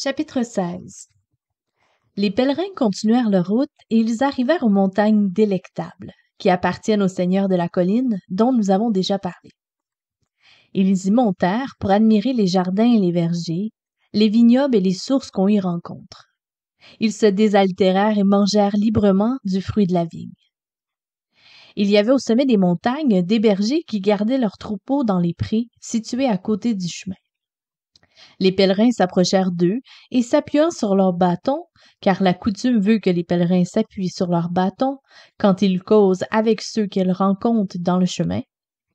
Chapitre 16. Les pèlerins continuèrent leur route et ils arrivèrent aux montagnes délectables, qui appartiennent au seigneur de la colline, dont nous avons déjà parlé. Ils y montèrent pour admirer les jardins et les vergers, les vignobles et les sources qu'on y rencontre. Ils se désaltérèrent et mangèrent librement du fruit de la vigne. Il y avait au sommet des montagnes des bergers qui gardaient leurs troupeaux dans les prés situés à côté du chemin. Les pèlerins s'approchèrent d'eux et s'appuyant sur leurs bâtons, car la coutume veut que les pèlerins s'appuient sur leurs bâtons quand ils causent avec ceux qu'ils rencontrent dans le chemin,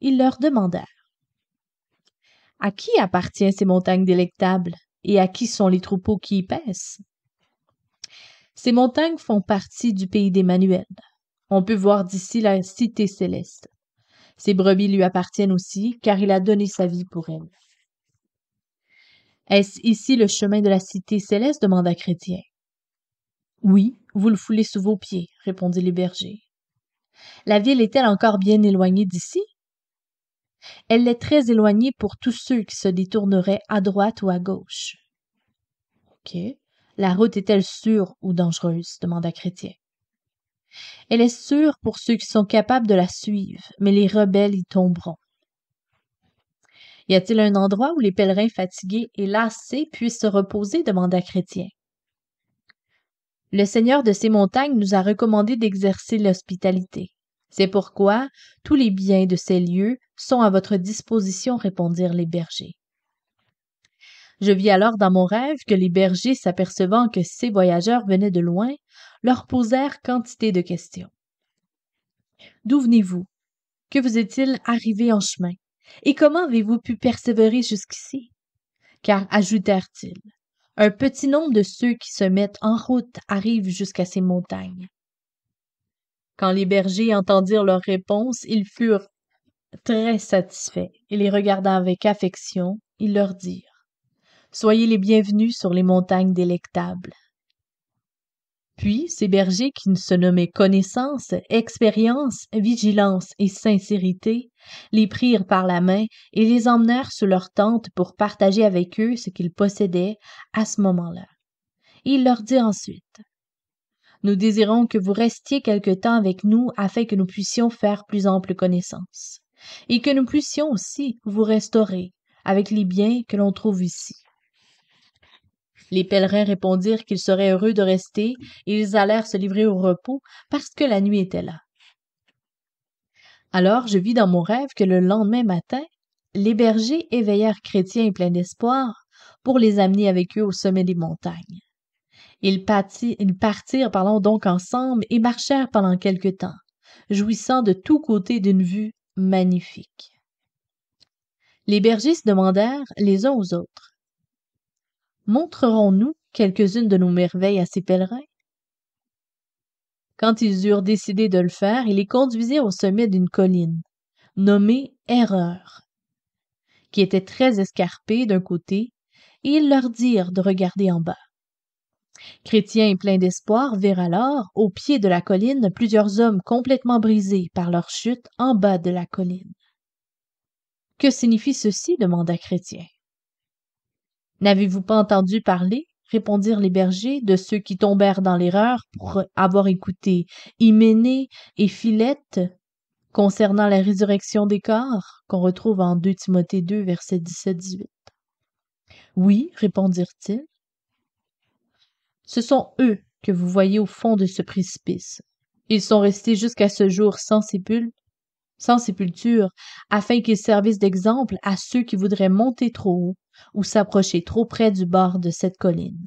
ils leur demandèrent: « À qui appartiennent ces montagnes délectables et à qui sont les troupeaux qui y paissent? » Ces montagnes font partie du pays d'Emmanuel. On peut voir d'ici la cité céleste. Ces brebis lui appartiennent aussi, car il a donné sa vie pour elles. « Est-ce ici le chemin de la cité céleste? Demanda Chrétien. « Oui, vous le foulez sous vos pieds, répondit les bergers. La ville est-elle encore bien éloignée d'ici? Elle est très éloignée pour tous ceux qui se détourneraient à droite ou à gauche. Ok. La route est-elle sûre ou dangereuse? Demanda Chrétien. Elle est sûre pour ceux qui sont capables de la suivre, mais les rebelles y tomberont. Y a-t-il un endroit où les pèlerins fatigués et lassés puissent se reposer? Demanda Chrétien. Le Seigneur de ces montagnes nous a recommandé d'exercer l'hospitalité. C'est pourquoi tous les biens de ces lieux sont à votre disposition, répondirent les bergers. Je vis alors dans mon rêve que les bergers, s'apercevant que ces voyageurs venaient de loin, leur posèrent quantité de questions. D'où venez-vous? Que vous est-il arrivé en chemin? Et comment avez-vous pu persévérer jusqu'ici? Car, ajoutèrent-ils, un petit nombre de ceux qui se mettent en route arrivent jusqu'à ces montagnes. Quand les bergers entendirent leurs réponses, ils furent très satisfaits et les regardant avec affection, ils leur dirent: « Soyez les bienvenus sur les montagnes délectables. » Puis ces bergers qui se nommaient connaissance, expérience, vigilance et sincérité, les prirent par la main et les emmenèrent sous leur tente pour partager avec eux ce qu'ils possédaient à ce moment-là. Et il leur dit ensuite: « Nous désirons que vous restiez quelque temps avec nous afin que nous puissions faire plus ample connaissance, et que nous puissions aussi vous restaurer avec les biens que l'on trouve ici. » Les pèlerins répondirent qu'ils seraient heureux de rester, et ils allèrent se livrer au repos parce que la nuit était là. Alors je vis dans mon rêve que le lendemain matin, les bergers éveillèrent Chrétien pleins d'espoir pour les amener avec eux au sommet des montagnes. Ils partirent donc ensemble et marchèrent pendant quelque temps, jouissant de tous côtés d'une vue magnifique. Les bergers se demandèrent les uns aux autres: « Montrerons-nous quelques-unes de nos merveilles à ces pèlerins? » Quand ils eurent décidé de le faire, ils les conduisirent au sommet d'une colline, nommée Erreur, qui était très escarpée d'un côté, et ils leur dirent de regarder en bas. Chrétien, plein d'espoir, virent alors, au pied de la colline, plusieurs hommes complètement brisés par leur chute en bas de la colline. « Que signifie ceci? Demanda Chrétien. « N'avez-vous pas entendu parler, répondirent les bergers, de ceux qui tombèrent dans l'erreur pour avoir écouté Hyménée et Philette concernant la résurrection des corps, qu'on retrouve en 2 Timothée 2, versets 17-18. Oui, répondirent-ils. Ce sont eux que vous voyez au fond de ce précipice. Ils sont restés jusqu'à ce jour sans sépulture, afin qu'ils servissent d'exemple à ceux qui voudraient monter trop haut ou s'approcher trop près du bord de cette colline.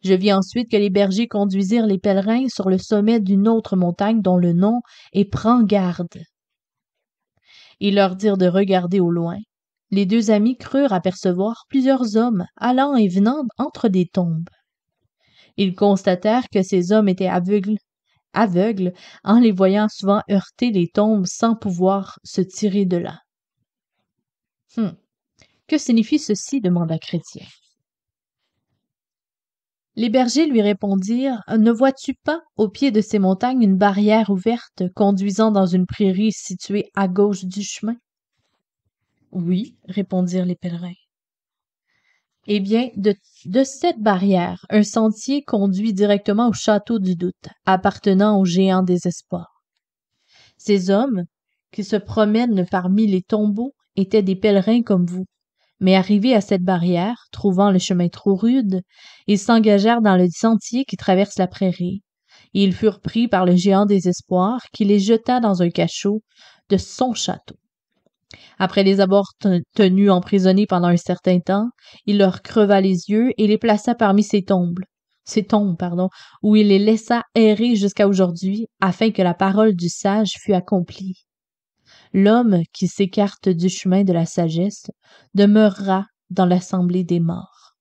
Je vis ensuite que les bergers conduisirent les pèlerins sur le sommet d'une autre montagne dont le nom est Prends garde. Ils leur dirent de regarder au loin. Les deux amis crurent apercevoir plusieurs hommes allant et venant entre des tombes. Ils constatèrent que ces hommes étaient aveugles en les voyant souvent heurter les tombes sans pouvoir se tirer de là. « Que signifie ceci? Demanda Chrétien. Les bergers lui répondirent: « Ne vois-tu pas au pied de ces montagnes une barrière ouverte conduisant dans une prairie située à gauche du chemin? » « Oui, répondirent les pèlerins. » Eh bien, de cette barrière, un sentier conduit directement au château du doute, appartenant au géant des espoirs. Ces hommes, qui se promènent parmi les tombeaux, étaient des pèlerins comme vous. Mais arrivés à cette barrière, trouvant le chemin trop rude, ils s'engagèrent dans le sentier qui traverse la prairie, et ils furent pris par le géant des espoirs qui les jeta dans un cachot de son château. Après les avoir tenus emprisonnés pendant un certain temps, il leur creva les yeux et les plaça parmi ces tombes, où il les laissa errer jusqu'à aujourd'hui, afin que la parole du sage fût accomplie. L'homme qui s'écarte du chemin de la sagesse demeurera dans l'assemblée des morts.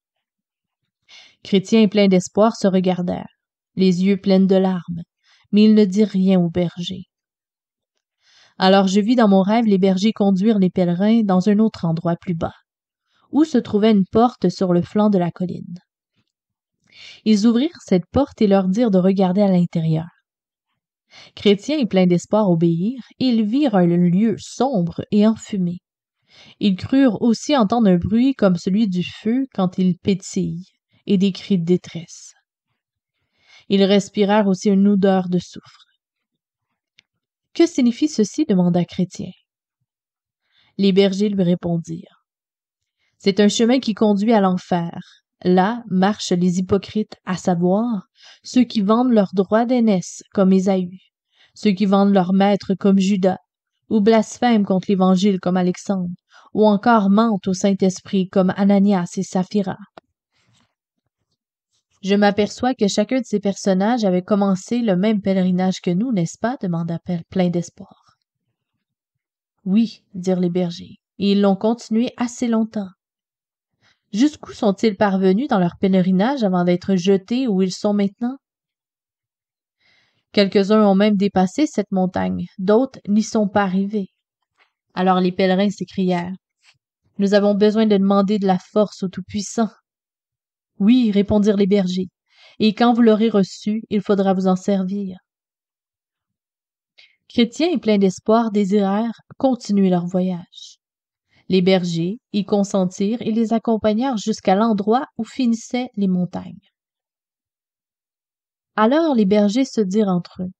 Chrétien et plein d'espoir se regardèrent, les yeux pleins de larmes, mais il ne dit rien au berger. Alors je vis dans mon rêve les bergers conduire les pèlerins dans un autre endroit plus bas, où se trouvait une porte sur le flanc de la colline. Ils ouvrirent cette porte et leur dirent de regarder à l'intérieur. Chrétien et plein d'espoir obéirent, et ils virent un lieu sombre et enfumé. Ils crurent aussi entendre un bruit comme celui du feu quand il pétille, et des cris de détresse. Ils respirèrent aussi une odeur de soufre. « Que signifie ceci? » demanda Chrétien. Les bergers lui répondirent. « C'est un chemin qui conduit à l'enfer. Là marchent les hypocrites, à savoir ceux qui vendent leurs droits d'aînesse comme Ésaü, ceux qui vendent leur maître comme Judas, ou blasphèment contre l'Évangile comme Alexandre, ou encore mentent au Saint-Esprit comme Ananias et Saphira. Je m'aperçois que chacun de ces personnages avait commencé le même pèlerinage que nous, n'est-ce pas? Demanda plein d'espoir. Oui, dirent les bergers, et ils l'ont continué assez longtemps. Jusqu'où sont-ils parvenus dans leur pèlerinage avant d'être jetés où ils sont maintenant? Quelques-uns ont même dépassé cette montagne, d'autres n'y sont pas arrivés. Alors les pèlerins s'écrièrent. Nous avons besoin de demander de la force au Tout-Puissant. Oui, répondirent les bergers, et quand vous l'aurez reçu, il faudra vous en servir. Chrétien et plein d'espoir désirèrent continuer leur voyage. Les bergers y consentirent et les accompagnèrent jusqu'à l'endroit où finissaient les montagnes. Alors les bergers se dirent entre eux.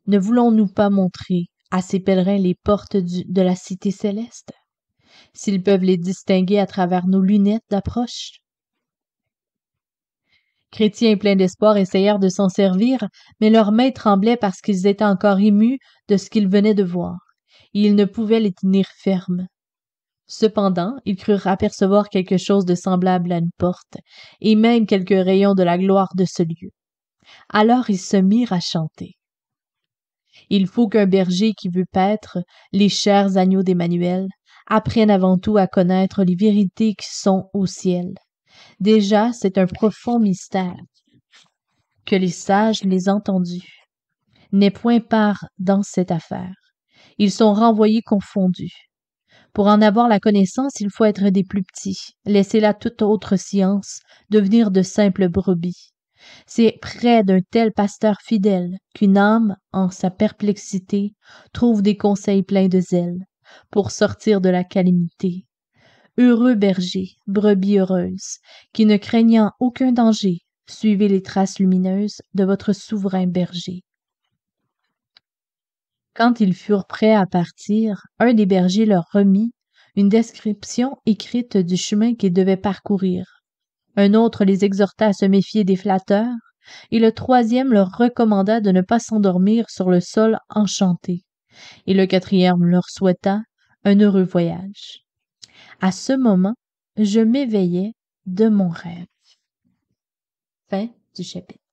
Ne voulons-nous pas montrer à ces pèlerins les portes de la cité céleste, s'ils peuvent les distinguer à travers nos lunettes d'approche? Chrétien plein d'espoir essayèrent de s'en servir, mais leurs mains tremblaient parce qu'ils étaient encore émus de ce qu'ils venaient de voir, et ils ne pouvaient les tenir fermes. Cependant, ils crurent apercevoir quelque chose de semblable à une porte, et même quelques rayons de la gloire de ce lieu. Alors ils se mirent à chanter. Il faut qu'un berger qui veut paître les chers agneaux d'Emmanuel apprenne avant tout à connaître les vérités qui sont au ciel. Déjà, c'est un profond mystère que les sages les entendus. N'est point part dans cette affaire. Ils sont renvoyés confondus. Pour en avoir la connaissance, il faut être des plus petits, laisser là toute autre science, devenir de simples brebis. C'est près d'un tel pasteur fidèle qu'une âme, en sa perplexité, trouve des conseils pleins de zèle pour sortir de la calamité. Heureux berger, brebis heureuse, qui ne craignant aucun danger, suivez les traces lumineuses de votre souverain berger. Quand ils furent prêts à partir, un des bergers leur remit une description écrite du chemin qu'ils devaient parcourir. Un autre les exhorta à se méfier des flatteurs, et le troisième leur recommanda de ne pas s'endormir sur le sol enchanté, et le quatrième leur souhaita un heureux voyage. À ce moment, je m'éveillai de mon rêve. Fin du chapitre.